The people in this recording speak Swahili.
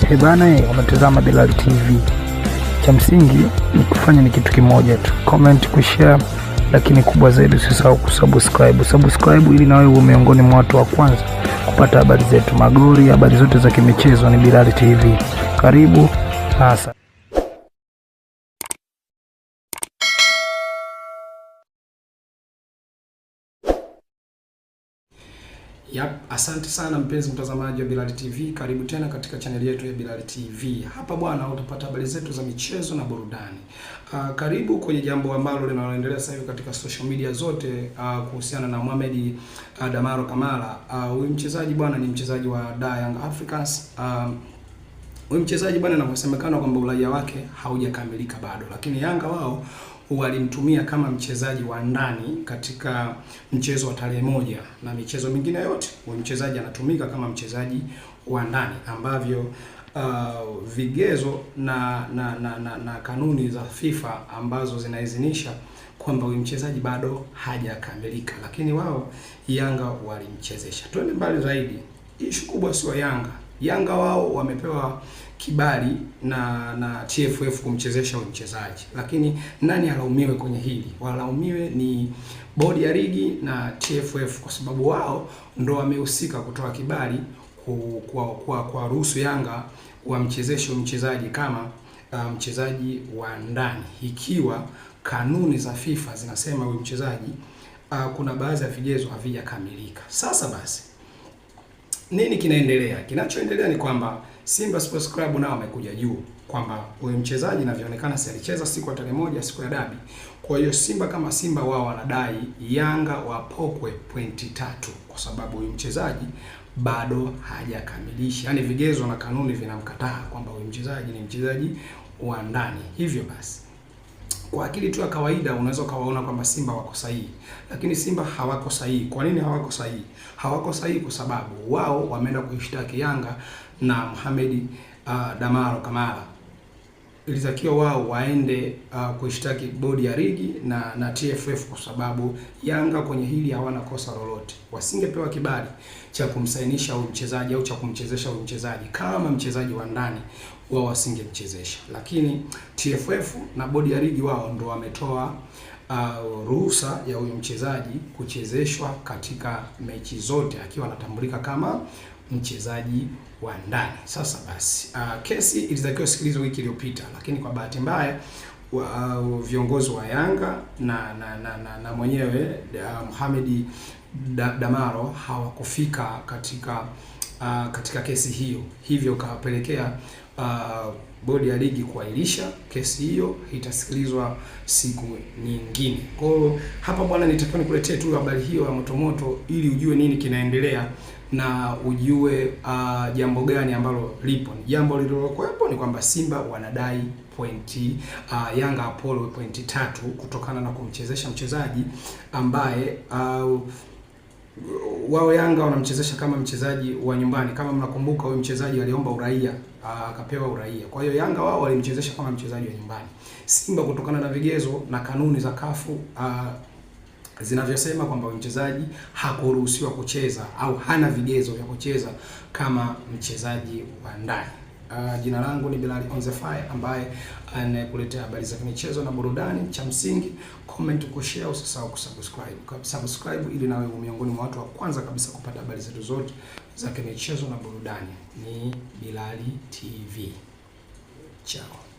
Hebana, unatazama Bilal TV. Cha msingi ni kufanya ni kitu kimoja tu, comment, kushare, lakini kubwa zaidi usisahau kusubscribe. Subscribe ili na wewe uwe miongoni mwa watu wa kwanza kupata habari zetu, magori, habari zote za kimichezo. Ni Bilal TV. Karibu sasa. Asante sana mpenzi mtazamaji wa Bilal TV. Karibu tena katika chaneli yetu ya Bilal TV. Hapa bwana, utapata habari zetu za michezo na burudani. Karibu kwenye jambo ambalo linaloendelea sasa hivi katika social media zote kuhusiana na Mohamed Damaro Kamara. Huyu mchezaji bwana ni mchezaji wa Young Africans. Huyu mchezaji bwana, inavyosemekana kwamba uraia wake haujakamilika bado, lakini Yanga wao walimtumia kama mchezaji wa ndani katika mchezo wa tarehe moja, na michezo mingine yote huyu mchezaji anatumika kama mchezaji wa ndani, ambavyo vigezo na kanuni za FIFA ambazo zinaidhinisha kwamba huyu mchezaji bado hajakamilika, lakini wao Yanga walimchezesha. Twende mbali zaidi, issue kubwa sio Yanga wao wamepewa kibali na TFF kumchezesha huyu mchezaji, lakini nani alaumiwe kwenye hili? Walaumiwe ni bodi ya ligi na TFF, kwa sababu wao ndo wamehusika kutoa kibali kwa ruhusu Yanga wamchezeshe huyu mchezaji kama mchezaji wa ndani, ikiwa kanuni za FIFA zinasema huyu mchezaji kuna baadhi ya vigezo havijakamilika. Sasa basi, nini kinaendelea? Kinachoendelea ni kwamba Simba Sports Club nao wamekuja juu kwamba huyu mchezaji inavyoonekana si alicheza siku ya tarehe moja, siku ya dabi. Kwa hiyo Simba kama Simba wao wanadai Yanga wapokwe pointi 3 kwa sababu huyu mchezaji bado hajakamilisha, yaani vigezo na kanuni vinamkataa kwamba huyu mchezaji ni mchezaji wa ndani. Hivyo basi, kwa akili tu ya kawaida unaweza ukawaona kwamba Simba wako sahihi, lakini Simba hawako sahihi. Kwa nini hawako sahihi? Hawako sahihi kwa sababu wao wameenda kuishtaki Yanga na Mohamed Damaro Kamara. Ilitakiwa wao waende kuishtaki bodi ya ligi na TFF, kwa sababu Yanga kwenye hili hawana kosa lolote. Wasingepewa kibali cha kumsainisha huyu mchezaji au cha kumchezesha huyu mchezaji kama mchezaji wa ndani, wao wasingemchezesha. Lakini TFF na bodi ya ligi wao ndo wametoa ruhusa ya huyu mchezaji kuchezeshwa katika mechi zote akiwa anatambulika kama mchezaji wa ndani. Sasa basi, kesi ilitakiwa sikilizwe wiki iliyopita, lakini kwa bahati mbaya viongozi wa Yanga na mwenyewe Mohamed Damaro hawakufika katika kesi hiyo, hivyo kapelekea bodi ya ligi kuahirisha kesi hiyo, itasikilizwa siku nyingine. Kwa hiyo hapa bwana, nitakuwa nikuletee tu habari hiyo ya motomoto ili ujue nini kinaendelea na ujue jambo gani ambalo lipo. Jambo lililokuwepo ni kwamba Simba wanadai pointi, Yanga Apollo pointi 3 kutokana na kumchezesha mchezaji ambaye wao Yanga wanamchezesha kama mchezaji wa nyumbani. Kama mnakumbuka, huyu mchezaji aliomba uraia akapewa uraia. Kwa hiyo Yanga wao walimchezesha kama mchezaji wa nyumbani. Simba kutokana na vigezo na kanuni za kafu zinavyosema kwamba mchezaji hakuruhusiwa kucheza au hana vigezo vya kucheza kama mchezaji wa ndani. Jina langu ni Bilal on the fire, ambaye anakuletea habari za michezo na burudani. Cha msingi comment, kushare, usisahau kusubscribe ili nawe miongoni mwa watu wa kwanza kabisa kupata habari zetu zote za michezo na burudani. Ni Bilal TV. Ciao.